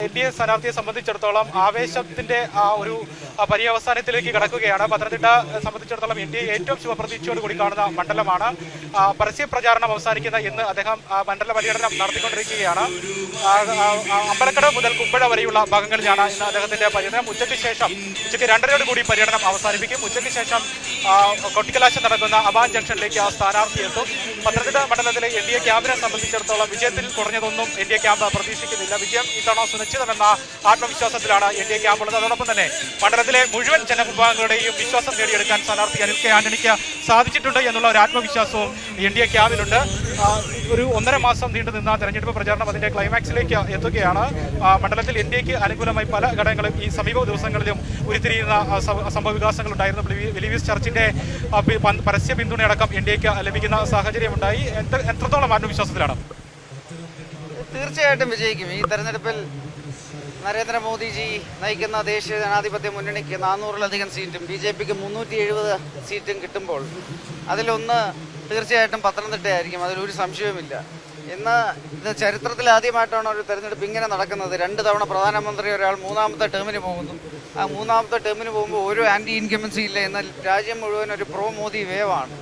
NDA സ്ഥാനാർത്ഥിയെ സംബന്ധിച്ചിടത്തോളം ആവേശത്തിന്റെ ഒരു പര്യവസാനത്തിലേക്ക് കടക്കുകയാണ്. പത്തനംതിട്ട സംബന്ധിച്ചിടത്തോളം എൻ.ഡി.എ ഏറ്റവും ശുഭപ്രതീക്ഷയോടുകൂടി കാണുന്ന മണ്ഡലമാണ്. പരസ്യ പ്രചാരണം അവസാനിക്കുന്ന ഇന്ന് അദ്ദേഹം മണ്ഡല പര്യടനം നടത്തിക്കൊണ്ടിരിക്കുകയാണ്. അമ്പലക്കടവ് മുതൽ കുമ്പഴ വരെയുള്ള ഭാഗങ്ങളിലാണ് ഇന്ന് അദ്ദേഹത്തിന്റെ പര്യടനം. ഉച്ചയ്ക്ക് 2:30 കൂടി പര്യടനം അവസാനിപ്പിക്കും. ഉച്ചയ്ക്ക് ശേഷം കൊട്ടിക്കലാശം നടക്കുന്ന അബാൻ ജംഗ്ഷനിലേക്ക് സ്ഥാനാർത്ഥി എത്തും. പത്തനംതിട്ട മണ്ഡലത്തിലെ എൻ.ഡി.എ ക്യാമ്പിനെ സംബന്ധിച്ചിടത്തോളം വിജയത്തിൽ കുറഞ്ഞതൊന്നും എൻ.ഡി.എ ക്യാമ്പ് പ്രതീക്ഷിക്കുന്നില്ല. വിജയം ഇത്തവണ സുനിശ്ചിതമെന്ന ആത്മവിശ്വാസത്തിലാണ് എൻ.ഡി.എ ക്യാമ്പ് ഉള്ളത്. അതോടൊപ്പം തന്നെ മണ്ഡലത്തിലെ മുഴുവൻ ജനവിഭാഗങ്ങളുടെയും വിശ്വാസം നേടിയെടുക്കാൻ സ്ഥാനാർത്ഥി അനിൽ കെ ആന്റണിക്ക് സാധിച്ചിട്ടുണ്ട് എന്നുള്ള ഒരു ആത്മവിശ്വാസവും എൻ.ഡി.എ ക്യാമ്പിലുണ്ട്. ഒരു 1.5 മാസം നീണ്ടുനിന്ന തെരഞ്ഞെടുപ്പ് പ്രചാരണം അതിന്റെ ക്ലൈമാക്സിലേക്ക് എത്തുകയാണ്. മണ്ഡലത്തിൽ എൻ.ഡി.എക്ക് അനുകൂലമായി പല ഘടകങ്ങളും ഈ സമീപ ദിവസങ്ങളിലും ഉരുത്തിരിയുന്ന സംഭവ വികാസങ്ങൾ ഉണ്ടായിരുന്നു. ബിലീവേഴ്സ് ചർച്ചിന്റെ പരസ്യ പിന്തുണയടക്കം എൻ.ഡി.എക്ക് ലഭിക്കുന്ന സാഹചര്യമുണ്ടായി. എത്രത്തോളം ആത്മവിശ്വാസത്തിലാണ്? തീർച്ചയായിട്ടും വിജയിക്കും. ഈ തെരഞ്ഞെടുപ്പിൽ നരേന്ദ്രമോദിജി നയിക്കുന്ന ദേശീയ ജനാധിപത്യ മുന്നണിക്ക് 400-ലധികം സീറ്റും ബി.ജെ.പിക്ക് 370 സീറ്റും കിട്ടുമ്പോൾ അതിലൊന്ന് തീർച്ചയായിട്ടും പത്തനംതിട്ടയായിരിക്കും. അതിലൊരു സംശയവുമില്ല. ഇന്ന് ഇത് ചരിത്രത്തിൽ ആദ്യമായിട്ടാണ് ഒരു തെരഞ്ഞെടുപ്പ് ഇങ്ങനെ നടക്കുന്നത്. 2 തവണ പ്രധാനമന്ത്രി ഒരാൾ 3ാമത്തെ ടേമിന് പോകുന്നു. ആ 3ാമത്തെ ടേമിന് പോകുമ്പോൾ ഒരു ആൻറ്റി ഇൻകംബൻസി ഇല്ല. എന്നാൽ രാജ്യം മുഴുവൻ ഒരു പ്രോ മോദി വേവാണ്.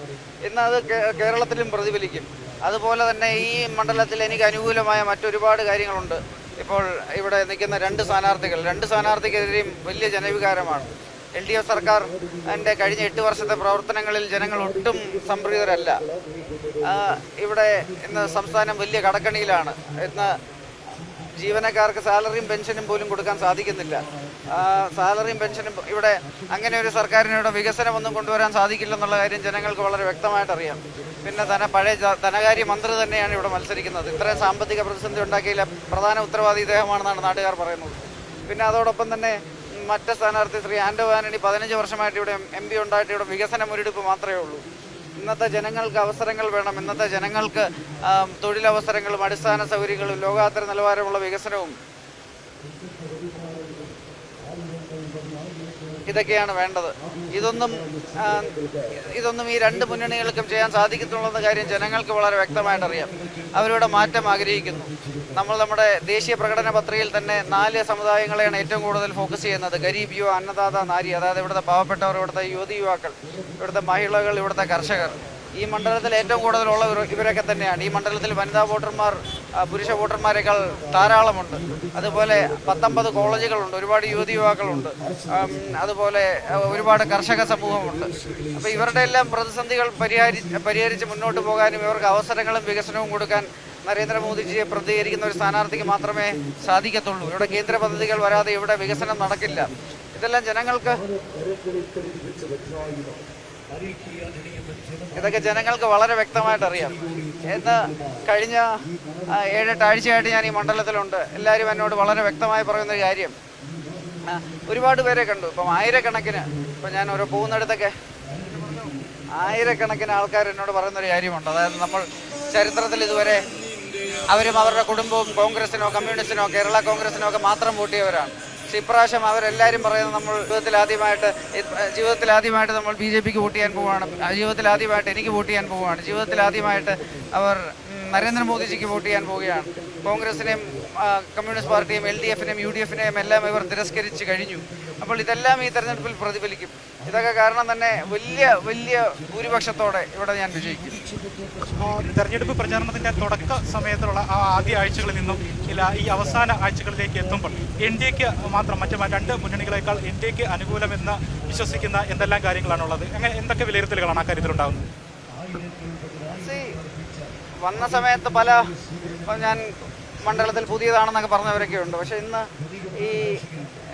ഇന്ന് അത് കേരളത്തിലും പ്രതിഫലിക്കും. അതുപോലെ തന്നെ ഈ മണ്ഡലത്തിൽ എനിക്ക് അനുകൂലമായ മറ്റൊരുപാട് കാര്യങ്ങളുണ്ട്. ഇപ്പോൾ ഇവിടെ നിൽക്കുന്ന 2 സ്ഥാനാർത്ഥിക്കെതിരെയും വലിയ ജനവികാരമാണ്. എൽ.ഡി.എഫ് സർക്കാർ എൻ്റെ കഴിഞ്ഞ 8 വർഷത്തെ പ്രവർത്തനങ്ങളിൽ ജനങ്ങൾ ഒട്ടും സംതൃപ്തരല്ല. ഇവിടെ ഇന്ന് സംസ്ഥാനം വലിയ കടക്കണിയിലാണ്. ഇന്ന് ജീവനക്കാർക്ക് സാലറിയും പെൻഷനും പോലും കൊടുക്കാൻ സാധിക്കുന്നില്ല. സാലറിയും പെൻഷനും ഇവിടെ അങ്ങനെ ഒരു സർക്കാരിനിവിടെ വികസനമൊന്നും കൊണ്ടുവരാൻ സാധിക്കില്ലെന്നുള്ള കാര്യം ജനങ്ങൾക്ക് വളരെ വ്യക്തമായിട്ടറിയാം. പിന്നെ പഴയ ധനകാര്യ മന്ത്രി തന്നെയാണ് ഇവിടെ മത്സരിക്കുന്നത്. ഇത്രയും സാമ്പത്തിക പ്രതിസന്ധി ഉണ്ടാക്കിയില്ല പ്രധാന ഉത്തരവാദി ഇദ്ദേഹമാണെന്നാണ് നാട്ടുകാർ പറയുന്നത്. പിന്നെ അതോടൊപ്പം തന്നെ മറ്റ് സ്ഥാനാർത്ഥി ശ്രീ ആന്റോ ആന്റണി 15 വർഷമായിട്ട് ഇവിടെ എം.പി ഉണ്ടായിട്ട് ഇവിടെ വികസന മുരടിപ്പ് മാത്രമേ ഉള്ളൂ. ഇന്നത്തെ ജനങ്ങൾക്ക് അവസരങ്ങൾ വേണം. ഇന്നത്തെ ജനങ്ങൾക്ക് തൊഴിലവസരങ്ങളും അടിസ്ഥാന സൗകര്യങ്ങളും ലോകാന്തര നിലവാരമുള്ള വികസനവും ഇതൊക്കെയാണ് വേണ്ടത്. ഇതൊന്നും ഈ 2 മുന്നണികൾക്കും ചെയ്യാൻ സാധിക്കത്തുള്ള കാര്യം ജനങ്ങൾക്ക് വളരെ വ്യക്തമായിട്ടറിയാം. അവരുടെ മാറ്റം ആഗ്രഹിക്കുന്നു. നമ്മുടെ ദേശീയ പ്രകടന പത്രികയിൽ തന്നെ 4 സമുദായങ്ങളെയാണ് ഏറ്റവും കൂടുതൽ ഫോക്കസ് ചെയ്യുന്നത്. ഗരീബ്, യുവ, അന്നദാത, നാരി. അതായത് ഇവിടുത്തെ പാവപ്പെട്ടവർ, ഇവിടുത്തെ യുവതി യുവാക്കൾ, ഇവിടുത്തെ മഹിളകൾ, ഇവിടുത്തെ കർഷകർ. ഈ മണ്ഡലത്തിൽ ഏറ്റവും കൂടുതലുള്ളവർ ഇവരൊക്കെ തന്നെയാണ്. ഈ മണ്ഡലത്തിൽ വനിതാ വോട്ടർമാർ പുരുഷ വോട്ടർമാരെക്കാൾ ധാരാളമുണ്ട്. അതുപോലെ 19 കോളേജുകളുണ്ട്, ഒരുപാട് യുവതി യുവാക്കളുണ്ട്, അതുപോലെ ഒരുപാട് കർഷക സമൂഹമുണ്ട്. അപ്പോൾ ഇവരുടെ എല്ലാം പ്രതിസന്ധികൾ പരിഹരിച്ച് മുന്നോട്ട് പോകാനും ഇവർക്ക് അവസരങ്ങളും വികസനവും കൊടുക്കാൻ നരേന്ദ്രമോദിജിയെ പ്രതികരിക്കുന്ന ഒരു സ്ഥാനാർത്ഥിക്ക് മാത്രമേ സാധിക്കത്തുള്ളൂ. ഇവിടെ കേന്ദ്ര പദ്ധതികൾ വരാതെ ഇവിടെ വികസനം നടക്കില്ല. ഇതെല്ലാം ഇതൊക്കെ ജനങ്ങൾക്ക് വളരെ വ്യക്തമായിട്ടറിയാം. ഇന്ന് കഴിഞ്ഞ 7-8 ആഴ്ചയായിട്ട് ഞാൻ ഈ മണ്ഡലത്തിലുണ്ട്. എല്ലാവരും എന്നോട് വളരെ വ്യക്തമായി പറയുന്നൊരു കാര്യം, ഒരുപാട് പേരെ കണ്ടു. ഇപ്പം ആയിരക്കണക്കിന്, ഇപ്പം ഞാൻ ഓരോ പോകുന്നിടത്തൊക്കെ ആയിരക്കണക്കിന് ആൾക്കാർ എന്നോട് പറയുന്നൊരു കാര്യമുണ്ട്. അതായത് നമ്മൾ ചരിത്രത്തിൽ ഇതുവരെ അവരും അവരുടെ കുടുംബവും കോൺഗ്രസിനോ കമ്മ്യൂണിസ്റ്റിനോ കേരള കോൺഗ്രസിനോ ഒക്കെ മാത്രം വോട്ട് ചെയ്തവരാണ്. പക്ഷേ ഇപ്രാവശ്യം അവരെല്ലാവരും പറയുന്നത് നമ്മൾ ജീവിതത്തിൽ ആദ്യമായിട്ട് നമ്മൾ ബി.ജെ.പിക്ക് വോട്ട് ചെയ്യാൻ പോവുകയാണ്. ജീവിതത്തിൽ ആദ്യമായിട്ട് എനിക്ക് വോട്ട് ചെയ്യാൻ പോവുകയാണ്. ജീവിതത്തിൽ ആദ്യമായിട്ട് അവർ നരേന്ദ്രമോദിജിക്ക് വോട്ട് ചെയ്യാൻ പോവുകയാണ്. കോൺഗ്രസിനെയും കമ്മ്യൂണിസ്റ്റ് പാർട്ടിയും എൽ.ഡി.എഫിനെയും യു.ഡി.എഫിനെയും എല്ലാം ഇവർ തിരസ്കരിച്ച് കഴിഞ്ഞു. അപ്പോൾ ഇതെല്ലാം ഈ തെരഞ്ഞെടുപ്പിൽ പ്രതിഫലിക്കും. ഇതൊക്കെ കാരണം തന്നെ വലിയ ഭൂരിപക്ഷത്തോടെ ഇവിടെ ഞാൻ വിജയിക്കും. തെരഞ്ഞെടുപ്പ് പ്രചാരണത്തിന്റെ തുടക്ക സമയത്തുള്ള ആദ്യ ആഴ്ചകളിൽ നിന്നും ഈ അവസാന ആഴ്ചകളിലേക്ക് എത്തുമ്പോൾ എൻ.ഡി.എക്ക് മാത്രം മറ്റ് 2 മുന്നണികളെക്കാൾ എൻ.ഡി.എക്ക് അനുകൂലമെന്ന് വിശ്വസിക്കുന്ന എന്തെല്ലാം കാര്യങ്ങളാണുള്ളത്? എന്തൊക്കെ വിലയിരുത്തലുകളാണ് ആ കാര്യത്തിലുണ്ടാകുന്നത്? വന്ന സമയത്ത് ഞാൻ മണ്ഡലത്തിൽ പുതിയതാണെന്നൊക്കെ പറഞ്ഞവരൊക്കെ ഉണ്ട്. പക്ഷേ ഇന്ന് ഈ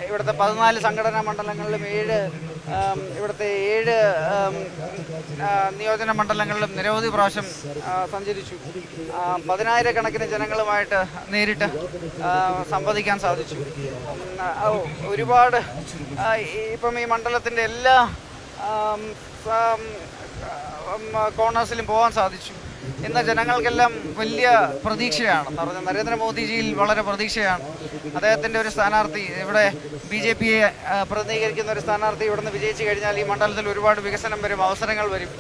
ഇവിടുത്തെ 14 സംഘടനാ മണ്ഡലങ്ങളിലും 7 നിയോജന മണ്ഡലങ്ങളിലും നിരവധി പ്രാവശ്യം സഞ്ചരിച്ചു. 10,000-കണക്കിന് ജനങ്ങളുമായിട്ട് നേരിട്ട് സംവദിക്കാൻ സാധിച്ചു. ഒരുപാട് ഇപ്പം ഈ മണ്ഡലത്തിൻ്റെ എല്ലാ കോർണേഴ്സിലും പോകാൻ സാധിച്ചു. ഇന്ന് ജനങ്ങൾക്കെല്ലാം വലിയ പ്രതീക്ഷയാണ്. നരേന്ദ്രമോദിജിയിൽ വളരെ പ്രതീക്ഷയാണ്. അദ്ദേഹത്തിൻ്റെ ഒരു സ്ഥാനാർത്ഥി ഇവിടെ ബി.ജെ.പിയെ പ്രതിനിധീകരിക്കുന്ന ഒരു സ്ഥാനാർത്ഥി ഇവിടുന്ന് വിജയിച്ചു കഴിഞ്ഞാൽ ഈ മണ്ഡലത്തിൽ ഒരുപാട് വികസനം വരും, അവസരങ്ങൾ വരും.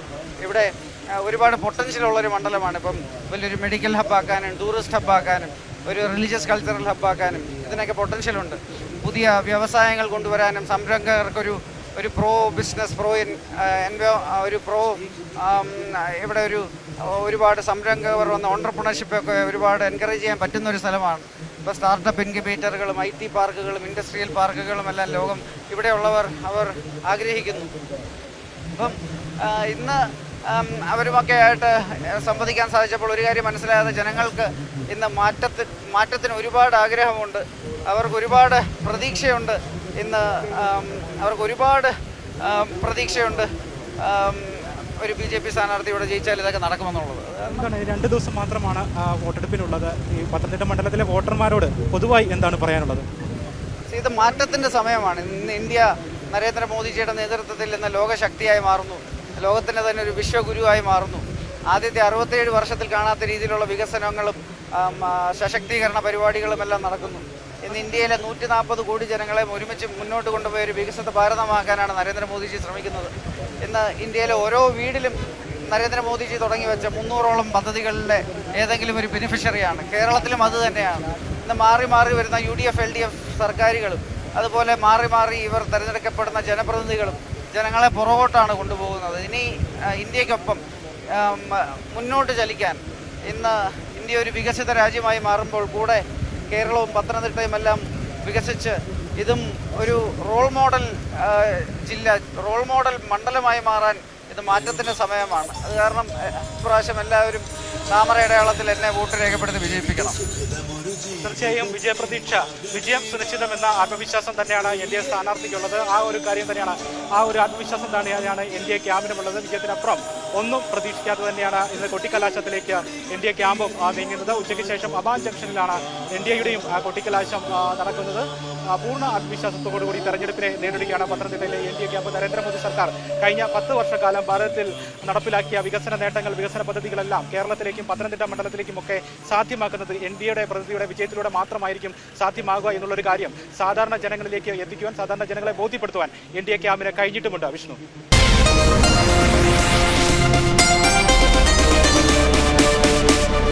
ഇവിടെ ഒരുപാട് പൊട്ടൻഷ്യലുള്ളൊരു മണ്ഡലമാണ്. ഇപ്പം വലിയൊരു മെഡിക്കൽ ഹബ്ബാക്കാനും ടൂറിസ്റ്റ് ഹബ്ബാക്കാനും ഒരു റിലീജിയസ് കൾച്ചറൽ ഹബ്ബാക്കാനും ഇതിനൊക്കെ പൊട്ടൻഷ്യലുണ്ട്. പുതിയ വ്യവസായങ്ങൾ കൊണ്ടുവരാനും സംരംഭകർക്കൊരു പ്രോ ബിസിനസ് ഇവിടെ ഒരുപാട് സംരംഭകർ വന്ന ഓൺട്രപ്രണർഷിപ്പൊക്കെ ഒരുപാട് എൻകറേജ് ചെയ്യാൻ പറ്റുന്ന ഒരു സ്ഥലമാണ്. ഇപ്പോൾ സ്റ്റാർട്ടപ്പ് ഇൻക്യുബേറ്ററുകളും IT പാർക്കുകളും ഇൻഡസ്ട്രിയൽ പാർക്കുകളും എല്ലാം ലോകം ഇവിടെയുള്ളവർ ആഗ്രഹിക്കുന്നു. അപ്പം ഇന്ന് അവരുമൊക്കെ ആയിട്ട് സംവദിക്കാൻ സാധിച്ചപ്പോൾ ഒരു കാര്യം മനസ്സിലായത് ജനങ്ങൾക്ക് ഇന്ന് മാറ്റത്തിന് ഒരുപാട് ആഗ്രഹമുണ്ട്. അവർക്ക് ഒരുപാട് പ്രതീക്ഷയുണ്ട്. ഇന്ന് അവർക്ക് ഒരുപാട് പ്രതീക്ഷയുണ്ട്. ഒരു BJP സ്ഥാനാർത്ഥി ഇവിടെ ജയിച്ചാൽ ഇതൊക്കെ നടക്കുമെന്നുള്ളത്. എന്താണ് 2 ദിവസം മാത്രമാണ് വോട്ടെടുപ്പിനുള്ളത്. ഈ പത്തനംതിട്ട മണ്ഡലത്തിലെ വോട്ടർമാരോട് പൊതുവായി എന്താണ് പറയാനുള്ളത്? ഇത് മാറ്റത്തിൻ്റെ സമയമാണ്. ഇന്ന് ഇന്ത്യ നരേന്ദ്രമോദിജിയുടെ നേതൃത്വത്തിൽ ഇന്ന് ലോകശക്തിയായി മാറുന്നു. ലോകത്തിൻ്റെ തന്നെ ഒരു വിശ്വഗുരുവായി മാറുന്നു. ആദ്യത്തെ 67 വർഷത്തിൽ കാണാത്ത രീതിയിലുള്ള വികസനങ്ങളും സശക്തീകരണ പരിപാടികളുമെല്ലാം നടക്കുന്നു. ഇന്ന് ഇന്ത്യയിലെ 140 കോടി ജനങ്ങളെ ഒരുമിച്ച് മുന്നോട്ട് കൊണ്ടുപോയ ഒരു വികസിത ഭാരതമാക്കാനാണ് നരേന്ദ്രമോദിജി ശ്രമിക്കുന്നത്. ഇന്ന് ഇന്ത്യയിലെ ഓരോ വീട്ടിലും നരേന്ദ്രമോദിജി തുടങ്ങി വെച്ച 300ഓളം പദ്ധതികളിലെ ഏതെങ്കിലും ഒരു ബെനിഫിഷ്യറിയാണ്. കേരളത്തിലും അത് തന്നെയാണ്. ഇന്ന് മാറി മാറി വരുന്ന UDF LDF സർക്കാരുകളും അതുപോലെ മാറി മാറി ഇവർ തിരഞ്ഞെടുക്കപ്പെടുന്ന ജനപ്രതിനിധികളും ജനങ്ങളെ പുറകോട്ടാണ് കൊണ്ടുപോകുന്നത്. ഇനി ഇന്ത്യക്കൊപ്പം മുന്നോട്ട് ചലിക്കാൻ ഇന്ന് ഇന്ത്യ ഒരു വികസിത രാജ്യമായി മാറുമ്പോൾ കൂടെ കേരളവും പത്തനംതിട്ടയും എല്ലാം വികസിച്ച് ഇതും ഒരു റോൾ മോഡൽ മണ്ഡലമായി മാറാൻ ഇത് മാറ്റത്തിൻ്റെ സമയമാണ്. അത് കാരണം ഇപ്രാവശ്യം എല്ലാവരും താമരയടയാളത്തിൽ എന്നെ വോട്ട് രേഖപ്പെടുത്തി വിജയിപ്പിക്കണം. തീർച്ചയായും വിജയം സുനിശ്ചിതമെന്ന ആത്മവിശ്വാസം തന്നെയാണ് NDA സ്ഥാനാർത്ഥിക്കുള്ളത്. ആ ഒരു കാര്യം തന്നെയാണ്, ആ ഒരു ആത്മവിശ്വാസം തന്നെയാണ് NDA ക്യാമ്പിനുള്ളത്. വിജയത്തിനപ്പുറം ഒന്നും പ്രതീക്ഷിക്കാതെ തന്നെയാണ് ഇന്ന് കൊട്ടിക്കലാശത്തിലേക്ക് NDA ക്യാമ്പും നീങ്ങുന്നത്. ഉച്ചയ്ക്ക് ശേഷം അബാൻ ജംഗ്ഷനിലാണ് NDAയുടെയും കൊട്ടിക്കലാശം നടക്കുന്നത്. പൂർണ്ണ ആത്മവിശ്വാസത്തോടുകൂടി തെരഞ്ഞെടുപ്പിനെ നേരിടുകയാണ് പത്തനംതിട്ടയിലെ NDA ക്യാമ്പ്. നരേന്ദ്രമോദി സർക്കാർ കഴിഞ്ഞ 10 വർഷക്കാലം ഭാരതത്തിൽ നടപ്പിലാക്കിയ വികസന നേട്ടങ്ങൾ, വികസന പദ്ധതികളെല്ലാം കേരളത്തിലേക്കും പത്തനംതിട്ട മണ്ഡലത്തിലേക്കുമൊക്കെ സാധ്യമാക്കുന്നത് NDAയുടെ പ്രതിനിധിയുടെ വിജയത്തിലൂടെ മാത്രമായിരിക്കും സാധ്യമാകുക എന്നുള്ളൊരു കാര്യം സാധാരണ ജനങ്ങളിലേക്ക് എത്തിക്കുവാൻ, സാധാരണ ജനങ്ങളെ ബോധ്യപ്പെടുത്തുവാൻ NDA ക്യാമ്പിന് കഴിഞ്ഞിട്ടുമുണ്ട്. വിഷ്ണു.